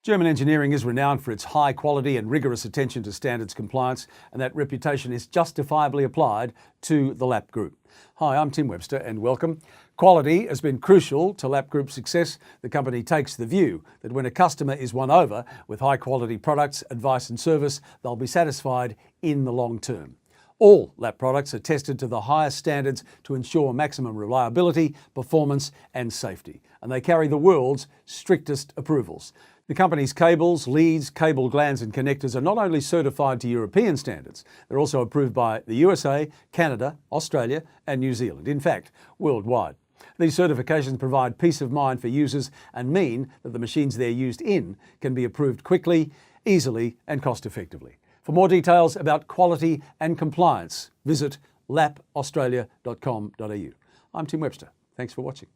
German engineering is renowned for its high quality and rigorous attention to standards compliance, and that reputation is justifiably applied to the Lapp Group. Hi, I'm Tim Webster and welcome. Quality has been crucial to Lapp Group's success. The company takes the view that when a customer is won over with high quality products, advice and service, they'll be satisfied in the long term. All Lapp products are tested to the highest standards to ensure maximum reliability, performance and safety, and they carry the world's strictest approvals. The company's cables, leads, cable glands and connectors are not only certified to European standards, they're also approved by the USA, Canada, Australia and New Zealand, in fact, worldwide. These certifications provide peace of mind for users and mean that the machines they're used in can be approved quickly, easily and cost effectively. For more details about quality and compliance, visit lappaustralia.com.au. I'm Tim Webster. Thanks for watching.